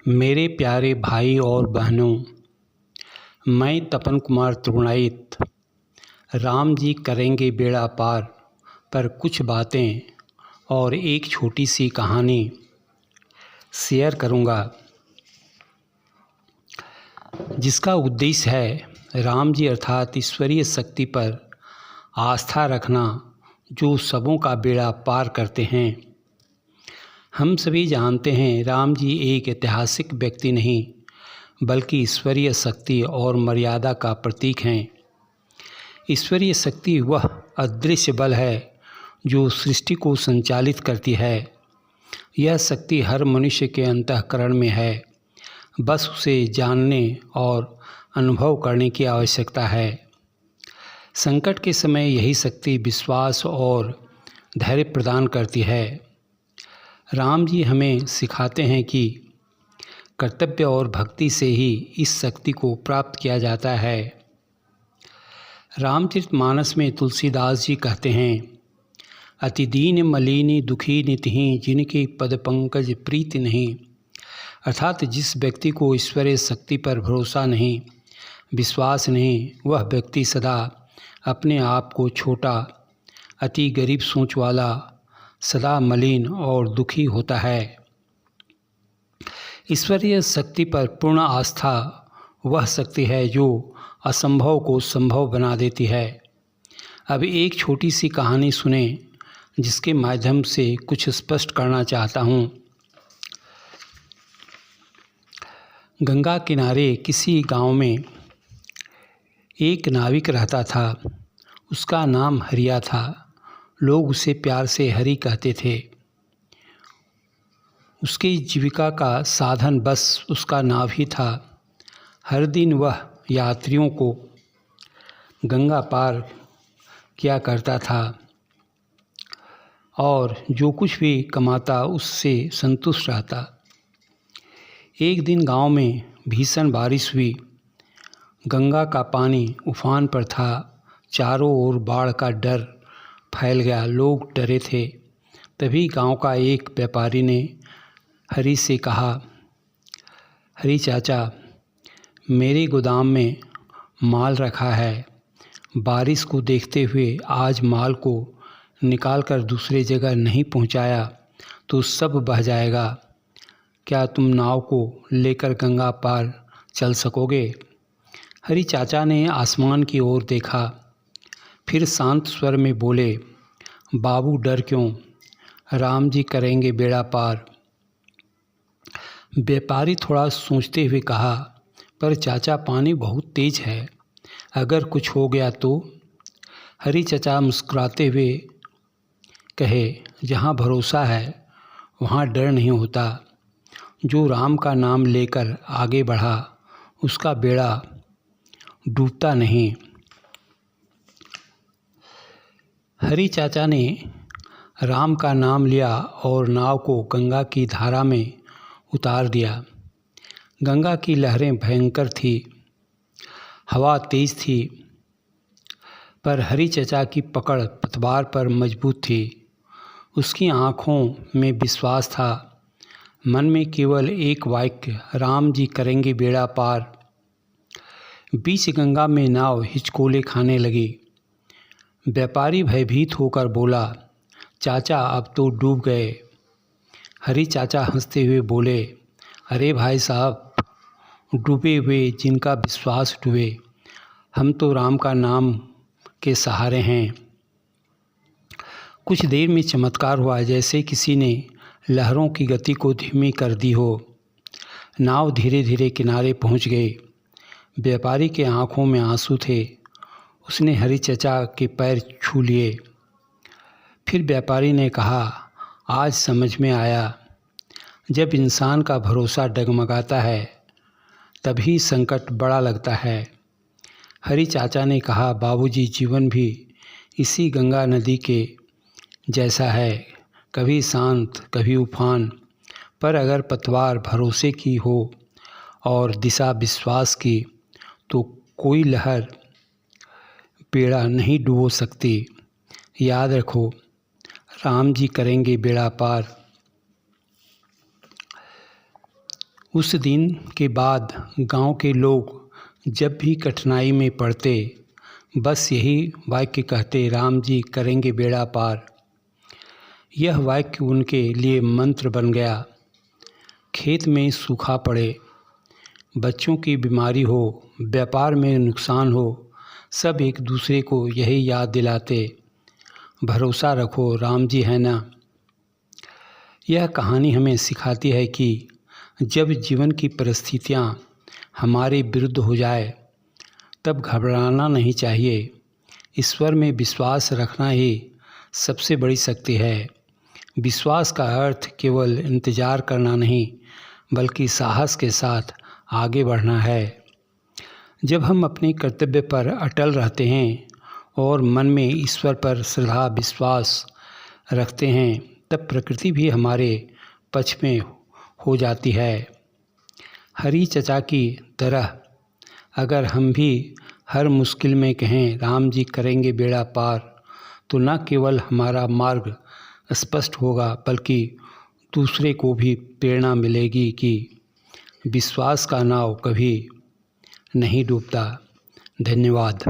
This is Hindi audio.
मेरे प्यारे भाई और बहनों, मैं तपन कुमार त्रिगुणाईत राम जी करेंगे बेड़ा पार पर कुछ बातें और एक छोटी सी कहानी शेयर करूंगा, जिसका उद्देश्य है राम जी अर्थात ईश्वरीय शक्ति पर आस्था रखना, जो सबों का बेड़ा पार करते हैं। हम सभी जानते हैं राम जी एक ऐतिहासिक व्यक्ति नहीं बल्कि ईश्वरीय शक्ति और मर्यादा का प्रतीक हैं। ईश्वरीय शक्ति वह अदृश्य बल है जो सृष्टि को संचालित करती है। यह शक्ति हर मनुष्य के अंतःकरण में है, बस उसे जानने और अनुभव करने की आवश्यकता है। संकट के समय यही शक्ति विश्वास और धैर्य प्रदान करती है। राम जी हमें सिखाते हैं कि कर्तव्य और भक्ति से ही इस शक्ति को प्राप्त किया जाता है। रामचरितमानस में तुलसीदास जी कहते हैं, अति दीन मलिनी दुखी नितिहि जिनके पद पंकज प्रीति नहीं। अर्थात जिस व्यक्ति को ईश्वरीय शक्ति पर भरोसा नहीं, विश्वास नहीं, वह व्यक्ति सदा अपने आप को छोटा, अति गरीब सोच वाला, सदा मलिन और दुखी होता है। ईश्वरीय शक्ति पर पूर्ण आस्था वह शक्ति है जो असंभव को संभव बना देती है। अब एक छोटी सी कहानी सुने, जिसके माध्यम से कुछ स्पष्ट करना चाहता हूँ। गंगा किनारे किसी गांव में एक नाविक रहता था। उसका नाम हरिया था। लोग उसे प्यार से हरि कहते थे। उसकी जीविका का साधन बस उसका नाव ही था। हर दिन वह यात्रियों को गंगा पार किया करता था और जो कुछ भी कमाता उससे संतुष्ट रहता। एक दिन गांव में भीषण बारिश हुई। गंगा का पानी उफान पर था। चारों ओर बाढ़ का डर फैल गया। लोग डरे थे। तभी गांव का एक व्यापारी ने हरि से कहा, हरि चाचा, मेरे गोदाम में माल रखा है। बारिश को देखते हुए आज माल को निकाल कर दूसरे जगह नहीं पहुंचाया तो सब बह जाएगा। क्या तुम नाव को लेकर गंगा पार चल सकोगे? हरि चाचा ने आसमान की ओर देखा, फिर शांत स्वर में बोले, बाबू डर क्यों, राम जी करेंगे बेड़ा पार। व्यापारी थोड़ा सोचते हुए कहा, पर चाचा पानी बहुत तेज है, अगर कुछ हो गया तो? हरि चाचा मुस्कुराते हुए कहे, जहाँ भरोसा है वहाँ डर नहीं होता। जो राम का नाम लेकर आगे बढ़ा उसका बेड़ा डूबता नहीं। हरि चाचा ने राम का नाम लिया और नाव को गंगा की धारा में उतार दिया। गंगा की लहरें भयंकर थी, हवा तेज थी, पर हरि चाचा की पकड़ पतवार पर मजबूत थी। उसकी आँखों में विश्वास था, मन में केवल एक वाक्य, राम जी करेंगे बेड़ा पार। बीच गंगा में नाव हिचकोले खाने लगी। व्यापारी भयभीत होकर बोला, चाचा अब तो डूब गए। हरि चाचा हंसते हुए बोले, अरे भाई साहब, डूबे हुए जिनका विश्वास डूबे, हम तो राम का नाम के सहारे हैं। कुछ देर में चमत्कार हुआ, जैसे किसी ने लहरों की गति को धीमी कर दी हो। नाव धीरे धीरे किनारे पहुंच गई। व्यापारी के आंखों में आंसू थे। उसने हरि चाचा के पैर छू लिए। फिर व्यापारी ने कहा, आज समझ में आया, जब इंसान का भरोसा डगमगाता है तभी संकट बड़ा लगता है। हरि चाचा ने कहा, बाबूजी, जीवन भी इसी गंगा नदी के जैसा है, कभी शांत कभी उफान, पर अगर पतवार भरोसे की हो और दिशा विश्वास की तो कोई लहर बेड़ा नहीं डुबो सकती। याद रखो, राम जी करेंगे बेड़ा पार। उस दिन के बाद गांव के लोग जब भी कठिनाई में पड़ते बस यही वाक्य कहते, राम जी करेंगे बेड़ा पार। यह वाक्य उनके लिए मंत्र बन गया। खेत में सूखा पड़े, बच्चों की बीमारी हो, व्यापार में नुकसान हो, सब एक दूसरे को यही याद दिलाते, भरोसा रखो राम जी है ना। यह कहानी हमें सिखाती है कि जब जीवन की परिस्थितियाँ हमारे विरुद्ध हो जाए तब घबराना नहीं चाहिए। ईश्वर में विश्वास रखना ही सबसे बड़ी शक्ति है। विश्वास का अर्थ केवल इंतज़ार करना नहीं बल्कि साहस के साथ आगे बढ़ना है। जब हम अपने कर्तव्य पर अटल रहते हैं और मन में ईश्वर पर श्रद्धा विश्वास रखते हैं तब प्रकृति भी हमारे पक्ष में हो जाती है। हरी चचा की तरह अगर हम भी हर मुश्किल में कहें राम जी करेंगे बेड़ा पार तो न केवल हमारा मार्ग स्पष्ट होगा बल्कि दूसरे को भी प्रेरणा मिलेगी कि विश्वास का नाव कभी नहीं डूबता। धन्यवाद।